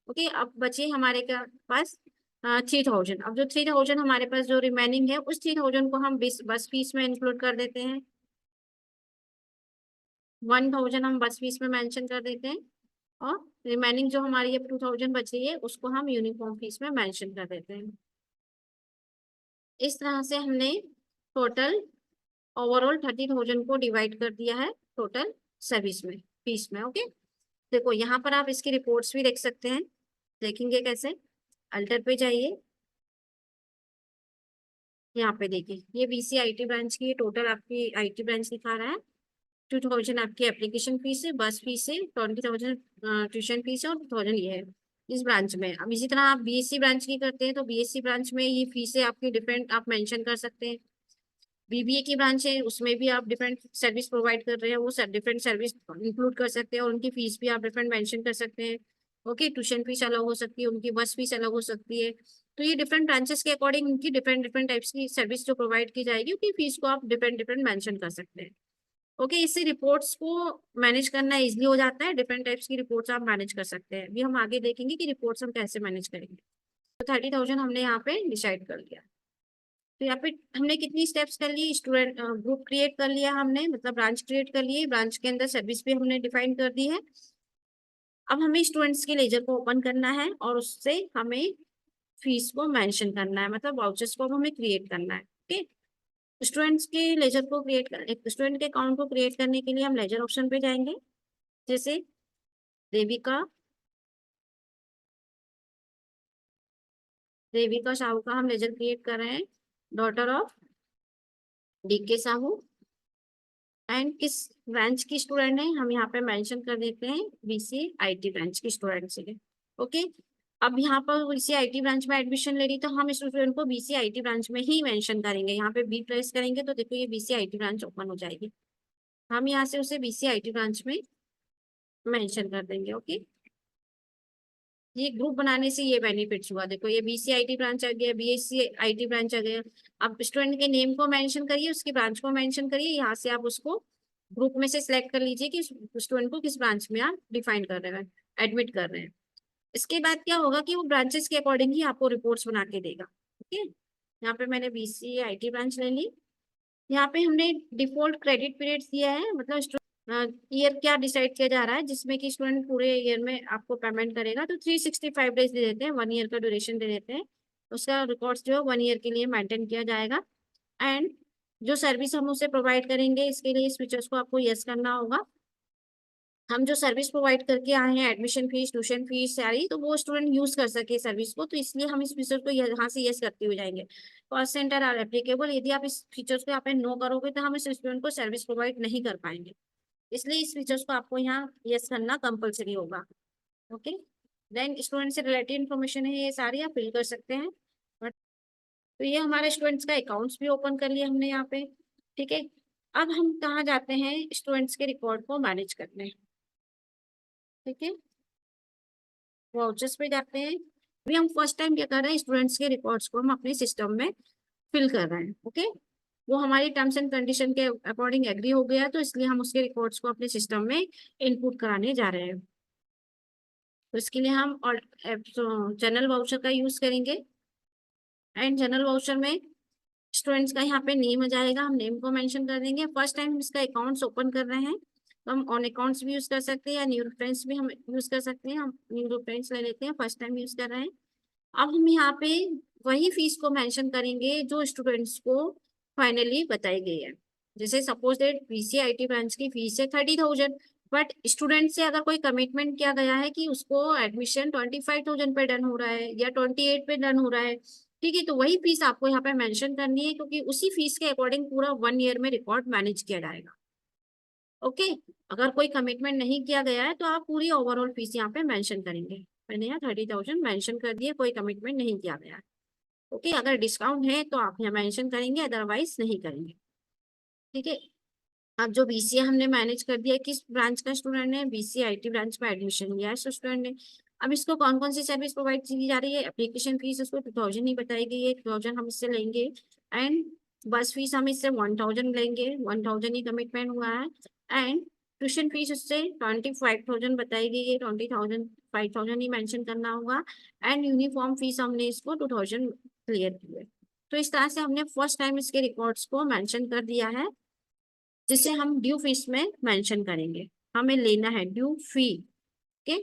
ओके, अब बचे हमारे के पास 3,000। अब जो 3,000 हमारे पास जो रिमेनिंग है उस 3,000 को हम बस फीस में इंक्लूड कर देते हैं। 1,000 हम बस फीस में मेंशन कर देते हैं और रिमेनिंग जो हमारी अब 2,000 बच रही है उसको हम यूनिफॉर्म फीस में मेंशन कर देते हैं। इस तरह से हमने टोटल ओवरऑल 30,000 को डिवाइड कर दिया है टोटल सर्विस में, फीस में। ओके, देखो यहाँ पर आप इसकी रिपोर्ट्स भी देख सकते हैं। देखेंगे कैसे, अल्टर पे जाइए, यहाँ पे देखिए ये बीसीआईटी ब्रांच की टोटल आपकी आईटी ब्रांच दिखा रहा है। 2,000 आपकी एप्लीकेशन फीस है, बस फीस है, 20,000 ट्यूशन फीस है और 2,000 ये है इस ब्रांच में। अब इसी तरह आप बीएससी ब्रांच की करते हैं तो बीएससी ब्रांच में ये फीसें आपकी डिफरेंट आप मेंशन कर सकते हैं। बीबीए की ब्रांच है उसमें भी आप डिफरेंट सर्विस प्रोवाइड कर रहे हैं, वो डिफरेंट सर्विस इंक्लूड कर सकते हैं और उनकी फीस भी आप डिफरेंट मेंशन कर सकते हैं। ओके, ट्यूशन फीस अलग हो सकती है, उनकी बस फीस अलग हो सकती है। तो ये डिफरेंट ब्रांचेस के अकॉर्डिंग उनकी डिफरेंट डिफरेंट टाइप्स की सर्विस जो प्रोवाइड की जाएगी उनकी फीस को आप डिफरेंट डिफरेंट मेंशन कर सकते हैं। ओके, इससे रिपोर्ट्स को मैनेज करना इजिली हो जाता है, डिफरेंट टाइप्स की रिपोर्ट्स आप मैनेज कर सकते हैं। अभी हम आगे देखेंगे कि रिपोर्ट्स हम कैसे मैनेज करेंगे। तो 30,000 हमने यहाँ पे डिसाइड कर लिया। तो यहाँ पे हमने कितनी स्टेप्स कर लिए, स्टूडेंट ग्रुप क्रिएट कर लिया हमने, मतलब ब्रांच क्रिएट कर लिए, ब्रांच के अंदर सर्विस भी हमने डिफाइन कर दी है। अब हमें स्टूडेंट्स के लेजर को ओपन करना है और उससे हमें फीस को मेंशन करना है, मतलब वाउचर्स को हमें क्रिएट करना है। ओके, स्टूडेंट्स के लेजर को क्रिएट कर, एक स्टूडेंट के अकाउंट को क्रिएट करने के लिए हम लेजर ऑप्शन पे जाएंगे। जैसे देविका देविका साहू का हम लेजर क्रिएट कर रहे हैं, daughter of D K Sahu. And किस ब्रांच की स्टूडेंट है हम यहाँ पे मेंशन कर देते हैं, बीसी आईटी ब्रांच की स्टूडेंट से। ओके, अब यहाँ पर बीसी आईटी ब्रांच में एडमिशन ले रही तो हम इस स्टूडेंट को बीसी आईटी ब्रांच में ही मेंशन करेंगे। यहाँ पे बी प्रेस करेंगे तो देखो ये बीसी आईटी ब्रांच ओपन हो जाएगी, हम यहाँ से उसे बीसी आईटी ब्रांच में मेंशन कर देंगे। ओके, ये ग्रुप बनाने से ये बेनिफिट्स हुआ, देखो ये बीसीआईटी ब्रांच आ गया, बीएससी आईटी ब्रांच आ गया। आप स्टूडेंट के नेम को मेंशन करिए, उसकी ब्रांच को मेंशन करिए, यहाँ से आप उसको ग्रुप में से सिलेक्ट कर लीजिए कि स्टूडेंट को किस ब्रांच में आप डिफाइन कर रहे हैं, एडमिट कर रहे हैं। इसके बाद क्या होगा कि वो ब्रांचेस के अकॉर्डिंग ही आपको रिपोर्ट्स बना के देगा। ओके, यहाँ पे मैंने बीसीआईटी ब्रांच ले ली। यहाँ पे हमने डिफॉल्ट क्रेडिट पीरियड दिया है, मतलब ईयर क्या डिसाइड किया जा रहा है जिसमें कि स्टूडेंट पूरे ईयर में आपको पेमेंट करेगा, तो 365 डेज दे देते हैं, 1 ईयर का ड्यूरेशन दे देते हैं। उसका रिकॉर्ड्स जो है 1 ईयर के लिए मेंटेन किया जाएगा। एंड जो सर्विस हम उसे प्रोवाइड करेंगे इसके लिए इस फीचर्स को आपको यस करना होगा। हम जो सर्विस प्रोवाइड करके आए हैं, एडमिशन फीस, ट्यूशन फीस सारी, तो वो स्टूडेंट यूज कर सके सर्विस को, तो इसलिए हम इस फीचर को यहाँ से यस करते हुए जाएंगे। कॉस्ट सेंटर आर एप्लीकेबल, यदि आप इस फीचर्स को यहाँ पे नो करोगे तो हम इस स्टूडेंट को सर्विस प्रोवाइड नहीं कर पाएंगे, इसलिए इस फीचर्स को आपको यहाँ यस करना कंपलसरी होगा। ओके, देन स्टूडेंट से रिलेटेड इन्फॉर्मेशन है ये सारी आप फिल कर सकते हैं। तो ये हमारे स्टूडेंट्स का अकाउंट्स भी ओपन कर लिया हमने यहाँ पे। ठीक है, अब हम कहाँ जाते हैं स्टूडेंट्स के रिकॉर्ड को मैनेज करने। ठीक है, वाउचर्स पे जाते हैं। अभी हम फर्स्ट टाइम क्या कर रहे हैं, स्टूडेंट्स के रिकॉर्ड्स को हम अपने सिस्टम में फिल कर रहे हैं। ओके, वो हमारी टर्म्स एंड कंडीशन के अकॉर्डिंग एग्री हो गया, तो इसलिए हम उसके रिकॉर्ड्स को अपने सिस्टम में इनपुट कराने जा रहे हैं। तो इसके लिए हम जनरल वाउचर का यूज करेंगे। एंड जनरल वाउचर में स्टूडेंट्स का यहाँ पे नेम आ जाएगा, हम नेम को मेंशन कर देंगे। फर्स्ट टाइम हम इसका अकाउंट्स ओपन कर रहे हैं, तो हम ऑन अकाउंट्स भी यूज कर सकते हैं या न्यू रेफरेंस भी हम यूज कर सकते हैं। हम न्यू रेफरेंस ले लेते हैं, फर्स्ट टाइम यूज कर रहे हैं। अब हम यहाँ पे वही फीस को मेंशन करेंगे जो स्टूडेंट्स को फाइनली बताई गई है। जैसे सपोज दैट बीसीआईटी ब्रांच की फीस है 30,000, बट स्टूडेंट से अगर कोई कमिटमेंट किया गया है कि उसको एडमिशन 25,000 पे डन हो रहा है या 28 पे डन हो रहा है, ठीक है, तो वही फीस आपको यहाँ पे मेंशन करनी है, क्योंकि उसी फीस के अकॉर्डिंग पूरा 1 ईयर में रिकॉर्ड मैनेज किया जाएगा। ओके, अगर कोई कमिटमेंट नहीं किया गया है तो आप पूरी ओवरऑल फीस यहाँ पे मेंशन करेंगे। मैंने यहाँ 30,000 मेंशन कर दिए, कोई कमिटमेंट नहीं किया गया है। ओके, अगर डिस्काउंट है तो आप यहाँ मेंशन करेंगे, अदरवाइज नहीं करेंगे। ठीक है, अब जो बीसीए हमने मैनेज कर दिया, किस ब्रांच का स्टूडेंट है, बीसीआईटी ब्रांच में एडमिशन लिया है स्टूडेंट ने। अब इसको कौन कौन सी सर्विस प्रोवाइड की जा रही है, एप्लीकेशन फीस उसको 2,000 ही बताई गई है, 2,000 हम इससे लेंगे। एंड बस फीस हम इससे 1,000 लेंगे, 1,000 ही कमिटमेंट हुआ है। एंड ट्यूशन फीस उससे 25,000 बताई गई है, 20,000 5,000 ही मेंशन करना होगा। एंड यूनिफॉर्म फीस हमने इसको 2,000 क्लियर की है। तो इस तरह से हमने फर्स्ट टाइम इसके रिकॉर्ड्स को मेंशन कर दिया है, जिसे हम ड्यू फीस में मेंशन करेंगे। हमें लेना है ड्यू फी। ओके,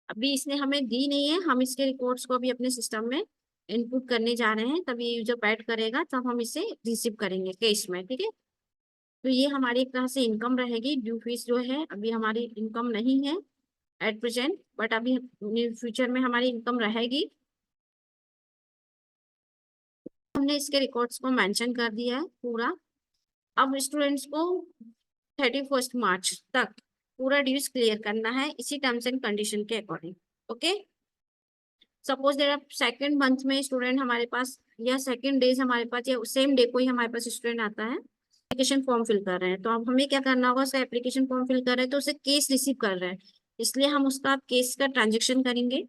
अभी इसने हमें दी नहीं है, हम इसके रिकॉर्ड्स को अभी अपने सिस्टम में इनपुट करने जा रहे हैं, तभी यूजर पैड करेगा तब हम इसे रिसीव करेंगे कैश में। ठीक है, तो ये हमारी एक तरह से इनकम रहेगी। ड्यू फीस जो है अभी हमारी इनकम नहीं है एट प्रेजेंट, बट अभी फ्यूचर में हमारी इनकम रहेगी। हमने इसके रिकॉर्ड्स को मेंशन कर दिया है पूरा। अब स्टूडेंट्स को 31 मार्च तक पूरा ड्यूज क्लियर करना है इसी टर्म्स एंड कंडीशन के अकॉर्डिंग। ओके, सपोज देर आप सेकेंड मंथ में स्टूडेंट हमारे पास या सेकेंड डेज हमारे पास या सेम डे को ही हमारे पास स्टूडेंट आता है, एप्लीकेशन फॉर्म फिल कर रहे हैं, तो अब हमें क्या करना होगा, उसका एप्लीकेशन फॉर्म फिल कर रहे हैं तो उसे केस रिसीव कर रहे हैं, इसलिए हम उसका केस का ट्रांजेक्शन करेंगे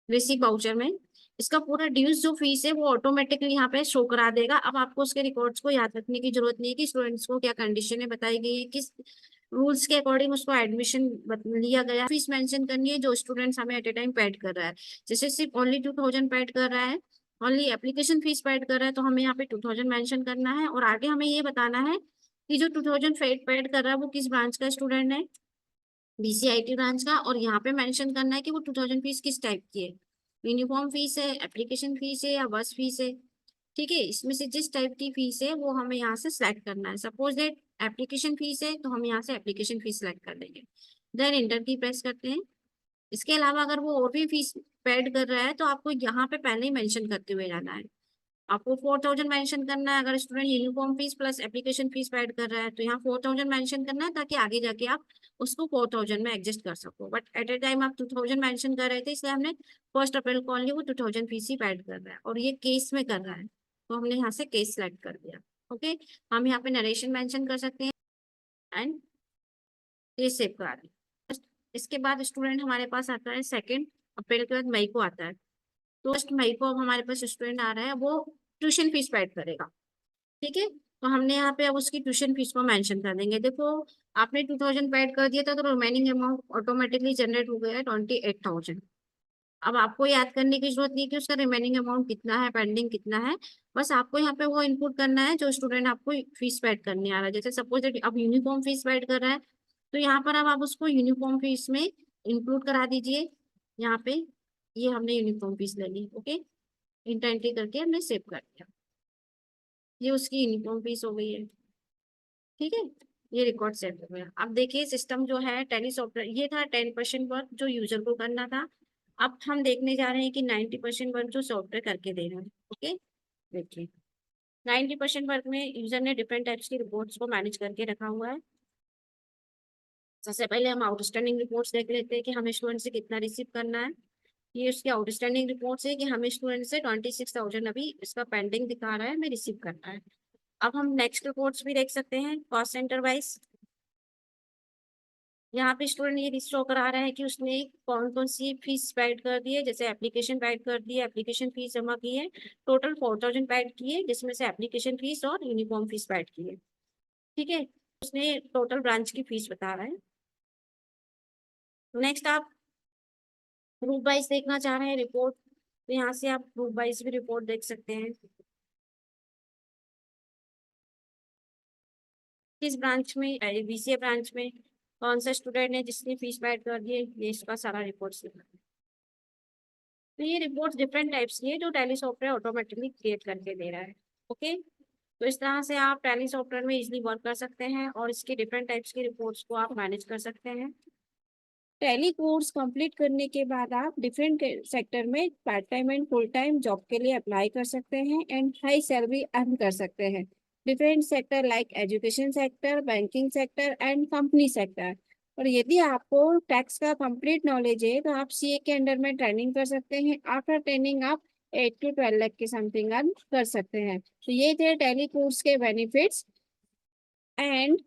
रिसीव वाउचर में। इसका पूरा ड्यूज जो फीस है वो ऑटोमेटिकली यहाँ पे शो करा देगा। अब आपको उसके रिकॉर्ड्स को याद रखने की जरूरत नहीं है कि स्टूडेंट्स को क्या कंडीशनें बताई गई है, किस रूल्स के अकॉर्डिंग उसको एडमिशन लिया गया। फीस मेंशन करनी है जो स्टूडेंट्स हमें एट ए टाइम पेड कर रहा है। जैसे सिर्फ ओनली 2,000 पेड कर रहा है, ओनली एप्लीकेशन फीस पेड कर रहा है, तो हमें यहाँ पे 2,000 मेंशन करना है। और आगे हमें ये बताना है कि जो 2,000 पेड कर रहा है वो किस ब्रांच का स्टूडेंट है, बीसीआईटी ब्रांच का। और यहाँ पे मेंशन करना है कि वो 2,000 फीस किस टाइप की है, यूनिफॉर्म फीस है, एप्लीकेशन फीस है या बस फीस है। ठीक है, इसमें से जिस टाइप की फीस है वो हमें यहाँ से सिलेक्ट करना है। सपोज दैट एप्लीकेशन फीस है तो हम यहाँ से एप्लीकेशन फीस सिलेक्ट कर देंगे, देन इंटर की प्रेस करते हैं। इसके अलावा अगर वो और भी फीस पेड कर रहा है तो आपको यहाँ पे पहले ही मेंशन करते हुए जाना है। आपको 4,000 मेंशन करना है अगर student uniform fees plus application fees paid कर रहा है, तो यहाँ 4,000 मेंशन करना है ताकि आगे जाके आप उसको 4,000 में एडजस्ट कर सको। बट एट ए टाइम आप 2,000 मेंशन कर रहे थे, इसलिए हमने 1 अप्रैल को ओनली वो 2,000 फीस ही पेड कर रहा है और ये केस में कर रहा है, तो हमने यहाँ से केस सेलेक्ट कर दिया। ओके, हम यहाँ पे नरेशन मेंशन कर सकते हैं एंड ये सेव करा दें। इसके बाद स्टूडेंट हमारे पास आता है 2 अप्रैल के बाद मई को आता है, तो 1 मई को अब हमारे पास स्टूडेंट आ रहा है, वो ट्यूशन फीस पेड करेगा। ठीक है, तो हमने यहाँ पे अब उसकी ट्यूशन फीस को मेंशन कर देंगे। देखो, आपने 2,000 पेड कर दिया था तो रिमेनिंग अमाउंट ऑटोमेटिकली जनरेट हो गया है 28,000। अब आपको याद करने की जरूरत नहीं कि उसका रिमेनिंग अमाउंट कितना है, पेंडिंग कितना है। बस आपको यहाँ पे वो इनपुट करना है जो स्टूडेंट आपको फीस पेड करने आ रहा है। जैसे सपोज अब यूनिफॉर्म फीस पेड कर रहा है, तो यहाँ पर अब आप उसको यूनिफॉर्म फीस में इंक्लूड करा दीजिए। यहाँ पे ये हमने यूनिफॉर्म फीस ले ली। ओके, इंटर एंट्री करके हमने सेव कर दिया। ये उसकी यूनिफॉर्म फीस हो गई है। ठीक है, ये रिकॉर्ड सेट हो गया। अब देखिए सिस्टम जो है टैली सॉफ्टवेयर, ये था 10% वर्क जो यूजर को करना था। अब हम देखने जा रहे हैं कि 90% वर्क जो सॉफ्टवेयर करके दे रहा है। ओके, देखिए 90% वर्क में यूजर ने डिफरेंट टाइप्स की रिपोर्ट्स को मैनेज करके रखा हुआ है। सबसे पहले हम आउटस्टैंडिंग रिपोर्ट्स देख लेते हैं कि हमें स्टूडेंट से कितना रिसीव करना है। ये उसकी आउटस्टैंडिंग रिपोर्ट्स है कि हमें स्टूडेंट से 26,000 अभी इसका पेंडिंग दिखा रहा है, हमें रिसीव करना है। अब हम नेक्स्ट रिपोर्ट्स भी देख सकते हैं कॉस्ट सेंटर वाइज। यहाँ पे स्टूडेंट ये शो करा रहा है कि उसने कौन कौन सी फीस पेड कर दी है। जैसे एप्लीकेशन पेड कर दी है, एप्लीकेशन फीस जमा की है, टोटल 4,000 पेड की है, जिसमें से एप्लीकेशन फीस और यूनिफॉर्म फीस पेड की है। ठीक है, उसने टोटल ब्रांच की फीस बता रहा है। नेक्स्ट आप ग्रुप वाइज देखना चाह रहे हैं रिपोर्ट, तो यहाँ से आप ग्रुप वाइज भी रिपोर्ट देख सकते हैं। किस ब्रांच में, बीसीए ब्रांच में कौन सा स्टूडेंट है जिसने फीस पेड कर दी है, ये इसका सारा रिपोर्ट लिखा है। तो ये रिपोर्ट डिफरेंट टाइप्स की है जो टैली सॉफ्टवेयर ऑटोमेटिकली क्रिएट करके दे रहा है। ओके, तो इस तरह से आप टैली सॉफ्टवेयर में इजिली वर्क कर सकते हैं और इसके डिफरेंट टाइप्स की रिपोर्ट्स को आप मैनेज कर सकते हैं। टैली कोर्स कंप्लीट करने के बाद आप डिफरेंट सेक्टर में part time and full time job के लिए अप्लाई कर सकते हैं एंड हाई सैलरी अर्न कर सकते हैं। Different sector like education sector, banking sector and company sector. और यदि आपको टैक्स का कंप्लीट नॉलेज है तो आप सीए के अंडर में ट्रेनिंग कर सकते हैं। आफ्टर ट्रेनिंग आप 8 to 12 लाख के समथिंग अर्न कर सकते हैं। तो ये थे टैली कोर्स के benefits and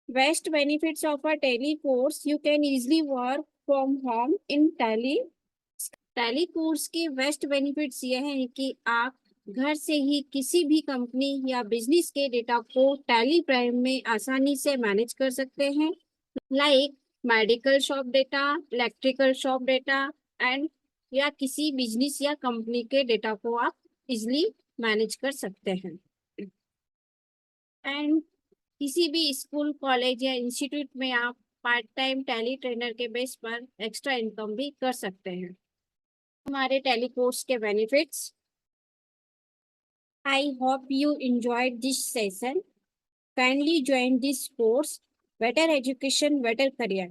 best benefits of a Tally course. You can easily work from home in Tally. Tally course के बेस्ट बेनिफिट्स ये हैं कि आप घर से ही किसी भी कंपनी या बिजनेस के डेटा को टैली प्राइम में आसानी से मैनेज कर सकते हैं। Like medical shop data, electrical shop data and या किसी बिजनेस या कंपनी के डेटा को आप इजिली मैनेज कर सकते हैं। एंड किसी भी स्कूल, कॉलेज या इंस्टीट्यूट में आप पार्ट टाइम टैली ट्रेनर के बेस पर एक्स्ट्रा इनकम भी कर सकते हैं। हमारे टैली कोर्स के benefits. I hope you enjoyed this session. Kindly join this course. Better education, better career.